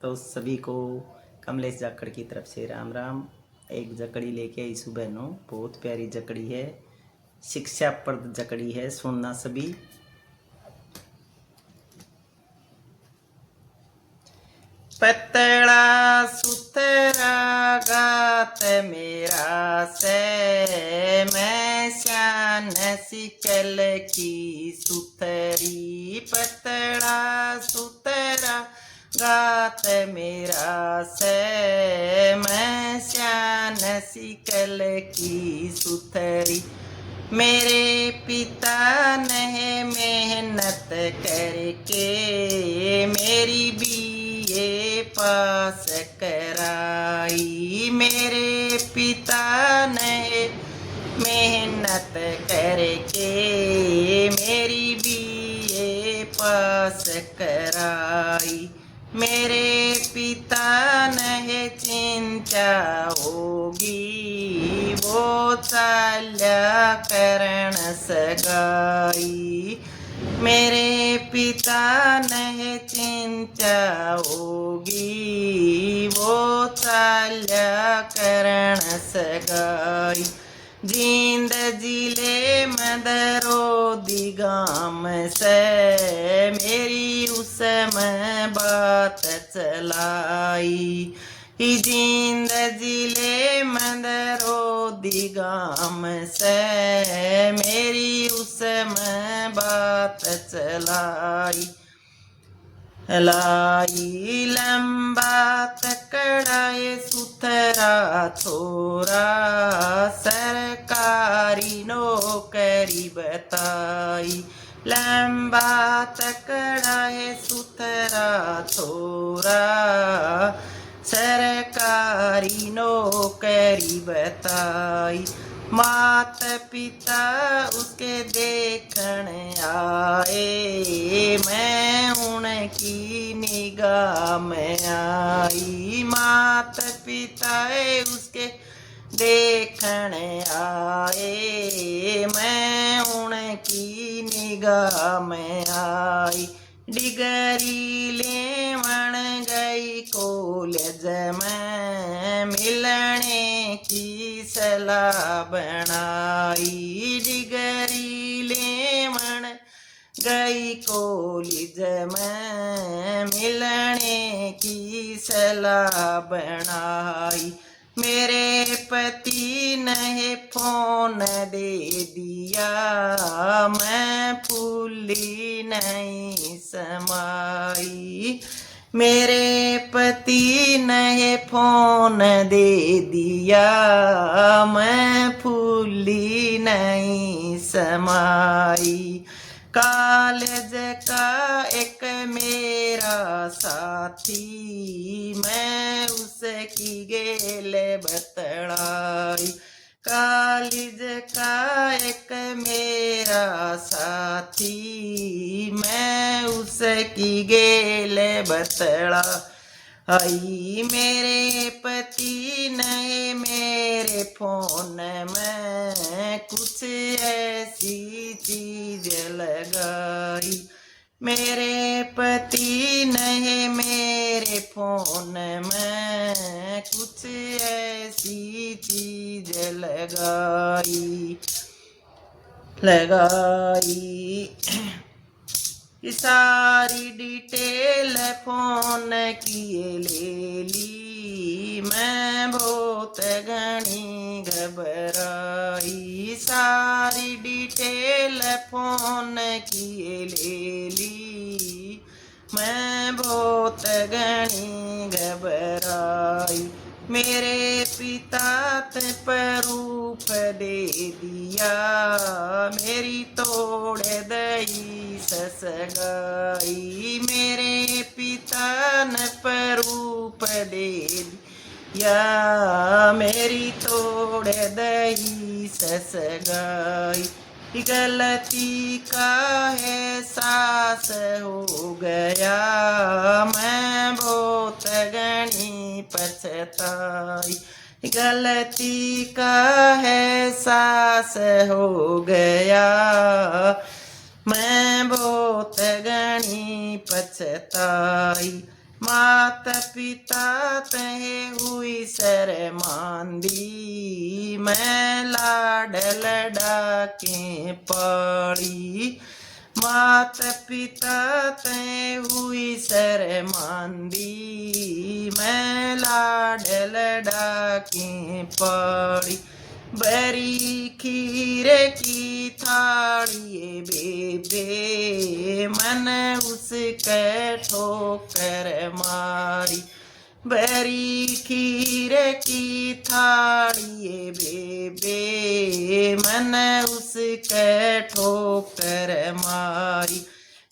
तो सभी को कमलेश जाखड़ की तरफ से राम राम। एक जकड़ी लेके आई सुबह नो, बहुत प्यारी जकड़ी है, शिक्षाप्रद जकड़ी है, सुनना सभी। पतला सुथरा गात मेरा से, मैं श्यान सिकल की सुथरी। पतला सुथरा गात मेरा से, मैं श्यान सिकल की सुथरी। मेरे पिता ने मेहनत करके मेरी बीए पास कराई। मेरे पिता ने मेहनत करके मेरी बीए पास कराई। मेरे पिता ने चिंता होगी वो चाल्या करण सगाई। मेरे पिता ने चिंता होगी वो चाल्या करण सगाई। जींद जिले मदरोदी गाम से मेरी उसमें बात चलाई। जींद जिले मदरोदी गाम से मेरी उसमें बात चलाई। लाई लंबा तकड़ा ये सुथरा छोरा, सरकारी नौकरी बताई। लंबा तकड़ा ये सुथरा छोरा, सरकारी नौकरी बताई। मात पिता उसके देखण आए, मैं उनकी निगाह में आई। मात पिता उसके देखण आए, मैं उनकी निगाह में आई। डिगरी लेवण गई कॉलेज में मिलने की सलाह बनाई। डिगरी लेवण गई कॉलेज में मिलने की सलाह बनाई। मेरे पति ने फोन दे दिया, मैं फूली नहीं समाई। मेरे पति ने फोन दे दिया, मैं फूली नहीं समाई। कॉलेज का एक मेरा साथी, मैं उसकी गेल बतलाई। कॉलेज का एक मेरा साथी, मैं उसकी गेल बतला आई। मेरे पति ने मेरे फोन में कुछ ऐसी चीज लगाई। मेरे पति ने मेरे फोन में कुछ ऐसी चीज लगाई। सारी डिटेल फोन किए ले ली, मैं बहुत घनी घबराई। सारी डिटेल फोन किए ले ली, मैं बहुत घनी घबराई। मेरे पिता प्रूफ दे दिया, मेरी तोड़ दई ससगाई। मेरे पिता ने प्रूफ दे दिया, मेरी तोड़ दई ससगाई। गलती का एहसास हो गया, मैं बहुत घनी पछताई। गलती का एहसास हो गया, मैं बहुत घनी पछताई। मात पिता तहे हुई शर्मांदी, मैं लाड लड़ा के पड़ी। मात पिता तहे हुई शर्मांदी, मैं लाड लड़ा के पड़ी। बरी खीर की थाली बेबे, मन उसके ठोकर मारी। बरी खीर की थाली बेबे, मन उसके ठोकर मारी।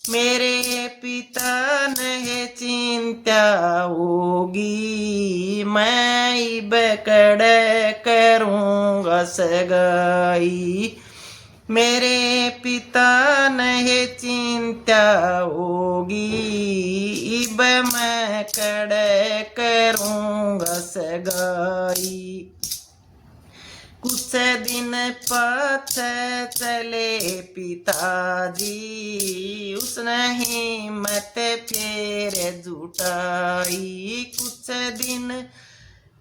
मेरे पिता ने चिंता होगी, मैं बकड़ करूँगा सगाई। मेरे पिता ने चिंता होगी, इब मैं कड़ करूँगा सगाई। कुछ दिन पाछे चले पिताजी, उसने हिम्मत फिर जुटाई।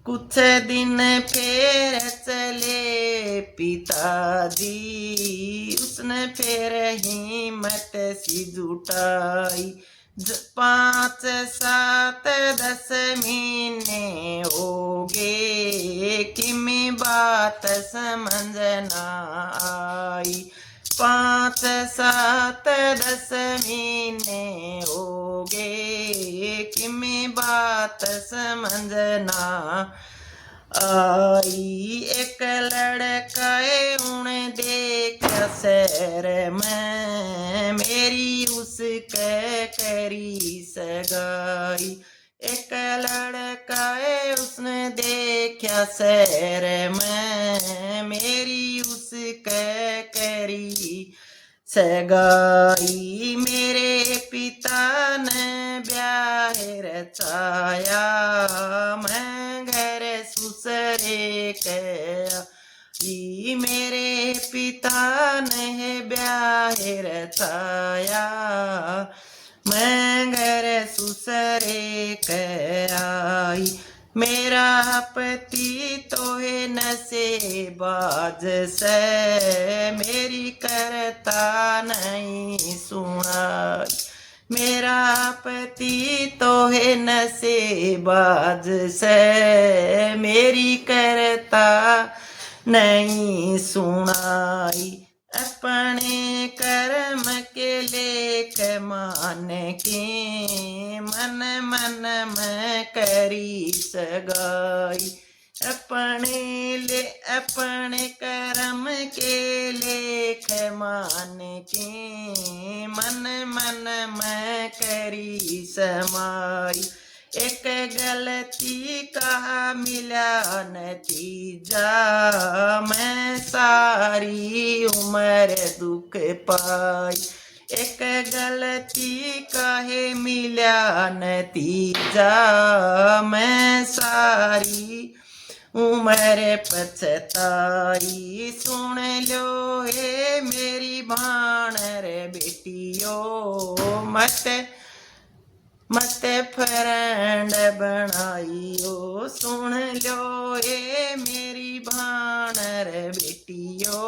कुछ दिन फिर चले पिताजी, उसने फिर हिम्मत सी जुटाई। 5, 7, 10 महीने हो गए, किमी बात समझ ना आई। 5, 7, 10 महीने हो गए, किमी बात समझ ना आई। एक लड़का उन्हें देख शहर में, मेरी उसके करी सगाई। एक लड़का उसने देखा शहर में, मेरी उसके करी सगाई। मेरे पिता ने ब्याह रचाया, मैं घर ससुरे गया। मेरे पिता ने ब्याह रचाया, मैं घर ससुरे आई। मेरा पति तो है नशेबाज से, मेरी करता नहीं सुनाई। मेरा पति तो है नशेबाज से, मेरी करता नहीं सुनाई। अपने कर्म के लेख मान के, मन मन में करी सगाई। अपने कर्म के लेख मान के, मन मन में करी समाई। एक गलती का मिला नतीजा, मैं सारी उम्र दुख पाई। एक गलती का है मिला नतीजा, मैं सारी उम्र पछताई। सुन लो ये मेरी भाणर बेटियो, मत फ्रेंड बनाइयो। सुन लो ये मेरी भाणर बेटियो,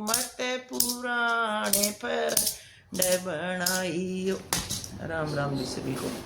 मत पुराने फ्रेंड बनाइयो। राम राम जी सभी को।